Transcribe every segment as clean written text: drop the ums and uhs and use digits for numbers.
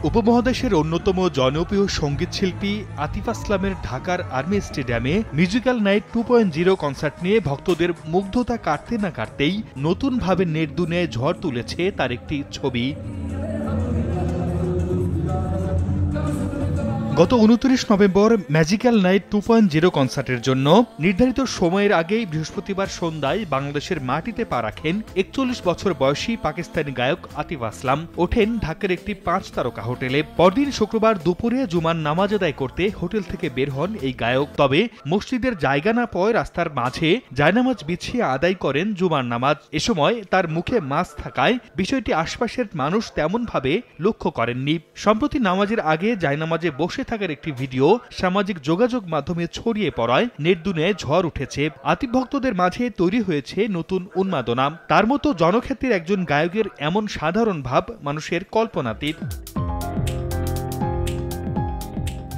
উপমহাদেশের অন্যতম জনপ্রিয় সঙ্গীতশিল্পী আতিফ আসলামের ঢাকার আর্মি স্টেডিয়ামে মিউজিক্যাল নাইট 2.0 কনসার্ট নিয়ে ভক্তদের মুগ্ধতা কাটতে না কাটতেই নতুনভাবে নেট দুনিয়ায় ঝড় তুলেছে তার একটি ছবি। গত 29 নভেম্বর ম্যাজিক্যাল নাইট 2.0 কনসার্টের জন্য নির্ধারিত সময়ের আগেই বৃহস্পতিবার সন্ধ্যায় বাংলাদেশের মাটিতে পা রাখেন 41 বছর বয়সী পাকিস্তানি গায়ক আতিফ আসলাম। ওঠেন ঢাকার একটি 5 তারকা হোটেলে। পরদিন শুক্রবার দুপুরে জুমার নামাজ আদায় করতে হোটেল থেকে বের হন এই গায়ক। তবে মসজিদের জায়গা না পাওয়ায় রাস্তার মাঝে জায়নামাজ বিছিয়ে আদায় করেন জুমার নামাজ। এ সময় তার মুখে মাস্ক থাকায় বিষয়টি আশপাশের মানুষ তেমনভাবে লক্ষ্য করেননি। সম্প্রতি নামাজের আগে জায়নামাজে বসে থাকার একটি ভিডিও সামাজিক যোগাযোগ মাধ্যমে ছড়িয়ে পড়ায় নেট দুনিয়ায় ঝড় উঠেছে। আতিফ ভক্তদের মাঝে তৈরি হয়েছে নতুন উন্মাদনা। তার মতো জনখ্যাতির একজন গায়কের এমন সাধারণ ভাব মানুষের কল্পনাতীত।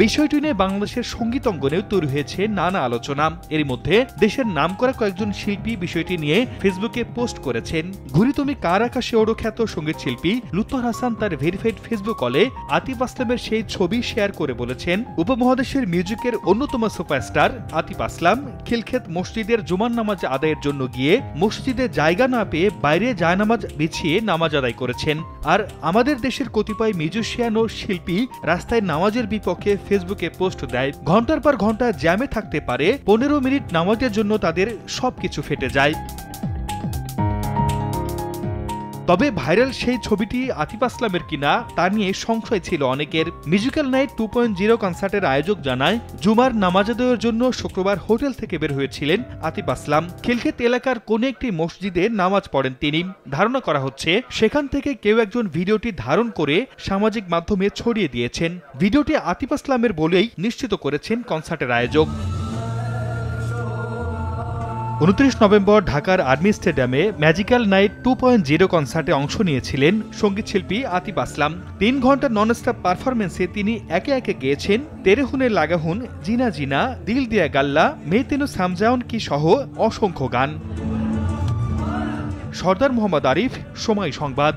বিষয়টি নিয়ে বাংলাদেশের সঙ্গীত অঙ্গনেও তৈরি হয়েছে নানা আলোচনা। এর মধ্যে দেশের নামকরা কয়েকজন শিল্পী বিষয়টি নিয়ে ফেসবুকে পোস্ট করেছেন। ঘুরি তুমি কার আকাশে ওড়ো খ্যাত সঙ্গীত শিল্পী লুৎফর হাসান তার ভেরিফাইড ফেসবুক কলে আতিফ আসলামের সেই ছবি শেয়ার করে বলেছেন, উপমহাদেশের মিউজিকের অন্যতম সুপারস্টার আতিফ আসলাম খিলক্ষেত মসজিদের জুমার নামাজ আদায়ের জন্য গিয়ে মসজিদে জায়গা না পেয়ে বাইরে জায়নামাজ বিছিয়ে নামাজ আদায় করেছেন। আর আমাদের দেশের কতিপয় মিউজিশিয়ান ও শিল্পী রাস্তায় নামাজের বিপক্ষে ফেসবুকে পোস্ট দেয়। ঘন্টার পর ঘন্টা জ্যামে থাকতে পারে, 15 মিনিট নামাজের জন্য তাদের সবকিছু ফেটে যায়। তবে ভাইরাল সেই ছবিটি আতিফ আসলামের কিনা তা নিয়ে সংশয় ছিল অনেকের। মিউজিক্যাল নাইট 2.0 কনসার্টের আয়োজক জানায়, জুমার নামাজ আদায়ের জন্য শুক্রবার হোটেল থেকে বের হয়েছিলেন আতিফ আসলাম। খিলক্ষেত এলাকার কোন একটি মসজিদে নামাজ পড়েন তিনি। ধারণা করা হচ্ছে সেখান থেকে কেউ একজন ভিডিওটি ধারণ করে সামাজিক মাধ্যমে ছড়িয়ে দিয়েছেন। ভিডিওটি আতিফ আসলামের বলেই নিশ্চিত করেছেন কনসার্টের আয়োজক। 29 নভেম্বর ঢাকার আর্মি স্টেডিয়ামে ম্যাজিক্যাল নাইট 2.0 কনসার্টে অংশ নিয়েছিলেন সঙ্গীতশিল্পী আতিফ আসলাম। 3 ঘন্টা ননস্টপ পারফরমেন্সে তিনি একে একে গেয়েছেন তেরে হুনে লাগা হুন, জিনা জিনা, দিল দিয়া গাল্লা, মে তেনু সামজাউন কি সহ অসংখ্য গান। সরদার মোহাম্মদ আরিফ, সময় সংবাদ।